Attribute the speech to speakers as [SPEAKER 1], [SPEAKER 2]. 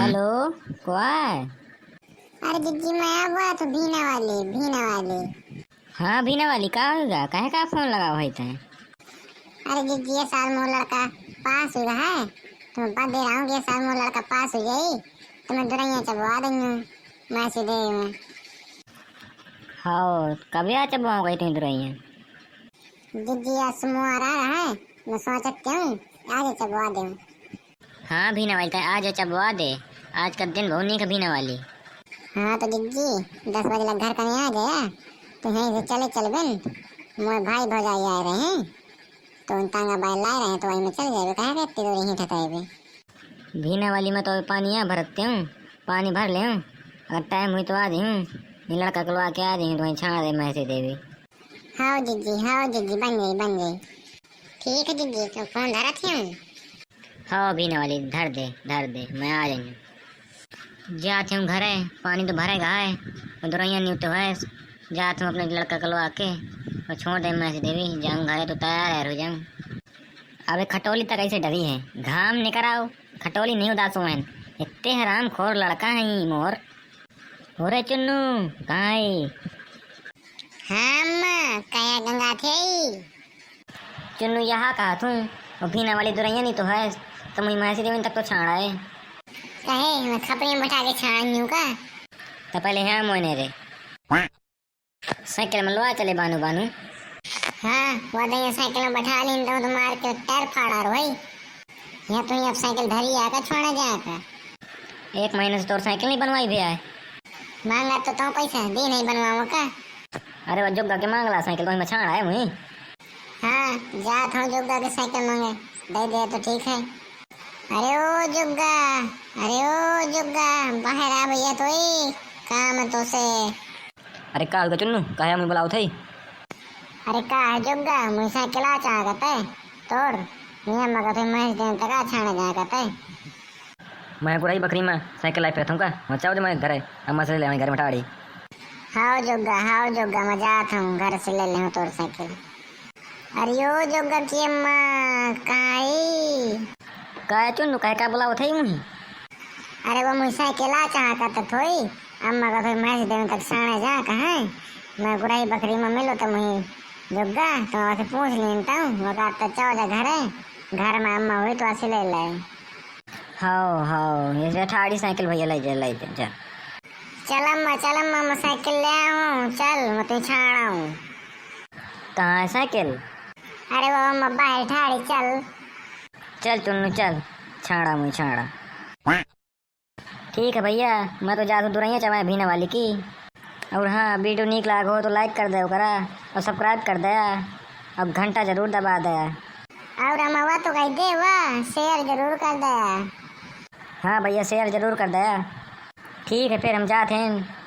[SPEAKER 1] Hello. कौन है?
[SPEAKER 2] अरे जिज्जी मैं हुआ तो भीना वाली।
[SPEAKER 1] हाँ बीना वाली का होगा, कहे का फोन लगा हुआ है?
[SPEAKER 2] अरे जिज्जी ये साल मोर लड़का पास हुआ है तो मैं बात दे रहा हूँ कि ये साल मोर लड़का पास हो जाई तो मैं दुरैया चबवा देंगे मैं सीधे में।
[SPEAKER 1] हाँ कभी आ चबवा गई थी दुरैया?
[SPEAKER 2] जिज्जी आज सोमवार आ रहा है, मैं सोचती हूँ आज चबवा दूँ।
[SPEAKER 1] हाँ बीना वाली आज चबवा दे, आज का दिन बहुनी का बीना वाली।
[SPEAKER 2] हाँ तो जिज्जी 10 बजे लग घर कहीं आ गया तो यहीं से चल बन मोर भाई भौजाई आए रहे हैं तो उन तांगा बाल लाए रहे हैं तो वहीं में चल जाए कहा करते तो यहीं ठकाए भी।
[SPEAKER 1] बीना वाली में तो पानी यहाँ भरते हूँ, पानी भर ले हूँ, अगर टाइम हुई तो आ दी हूँ, ये लड़का कलवा के आ दी हूँ तो वहीं छाड़ दे मैं से देवी।
[SPEAKER 2] हाँ जिज्जी बन गई। ठीक है जिज्जी तो फोन धरा थी हूँ।
[SPEAKER 1] हाँ बीना वाली धर दे मैं आ जाऊंगी। जाते हूँ घरे, पानी तो भरेगा है और दुरैया नहीं तो है। जाते हूँ अपने लड़का कलवा के और छोड़ दे मैं से देवी, जाऊँ घरे तो तैयार हो जाऊँ। अबे खटोली तक ऐसे डरी है, घाम निकर आओ, खटोली नहीं उदास हुए इतने हराम खोर लड़का है ये मोर। हो रे चुन्नू कहाँ है?
[SPEAKER 2] हाँ अम्मा कया गंगा थे।
[SPEAKER 1] चुन्नू यहाँ कहा तू, और भीना वाली दुरैया नहीं तो है तो मुझे मैसी देवी तक तो छाड़ा है।
[SPEAKER 2] कहे मैं खपड़े में बैठा के छान यूं का।
[SPEAKER 1] तो पहले यहाँ मोने रे साइकिल में लवा चले बानू।
[SPEAKER 2] हाँ वो दे साइकिल में बैठा ली तो मार के टायर फाड़ा रो भाई। यहाँ तो अब साइकिल धरी आकर छोड़ा जाकर।
[SPEAKER 1] 1 महीने से तोर साइकिल नहीं बनवाई भैया है।
[SPEAKER 2] मांगा तो पैसा दे नहीं बनवाओ का।
[SPEAKER 1] अरे वो जुग्गा के मांगला साइकिल तो मैं छाड़ा है मुझे।
[SPEAKER 2] हाँ जात हूँ जुग्गा के साइकिल मांगे दे तो ठीक है। अरे ओ जुग्गा बाहर आ भैया तो ही काम तो से।
[SPEAKER 1] अरे का होगा चुन्नू, कहे मैं बुलाओ थे?
[SPEAKER 2] अरे का है जुग्गा मुझे साइकिल आ चाहता है तोड़ नियम मगर थे मैं दिन तक आ छाने जा करता है।
[SPEAKER 1] मैं गुराई बकरी में साइकिल लाई पे था मैं चाहो मैं घर है अम्मा से ले घर में ठाड़ी।
[SPEAKER 2] हाँ जुग्गा मैं जाता हूँ घर से ले ले तोड़ साइकिल। अरे ओ जुग्गा की अम्मा काई
[SPEAKER 1] का चुन्नू कहे का बुलाओ थे मुझे?
[SPEAKER 2] अरे वो मुझे साइकिल आ चाहता तो थोड़ी अम्मा का फिर मैं दिन तक साने जा कहाँ मैं गुराई बकरी में मिलो तो मुझे जुग्गा तो वहाँ से पूछ लेता हूँ वो कहता चाहो जा घर में अम्मा हुई तो ऐसे ले ले।
[SPEAKER 1] हाँ ये ठाड़ी साइकिल भैया ले जा।
[SPEAKER 2] चल अम्मा मैं साइकिल ले आऊँ चल मैं तुझे छाड़ा हूँ।
[SPEAKER 1] कहाँ है साइकिल?
[SPEAKER 2] अरे वो अम्मा बाहर ठाड़ी
[SPEAKER 1] चल चुन्नू चल, छाड़ा। ठीक है भैया, मैं तो जाता दुरैया चबाए भीना वाली की। और हाँ वीडियो नीक लागो तो लाइक कर दे करा और सब्सक्राइब कर दिया अब घंटा जरूर दबा दिया।
[SPEAKER 2] और अम्मा तो कह दे वाह शेयर जरूर कर दिया।
[SPEAKER 1] हाँ भैया शेयर जरूर कर दिया। ठीक है फिर हम जाते हैं।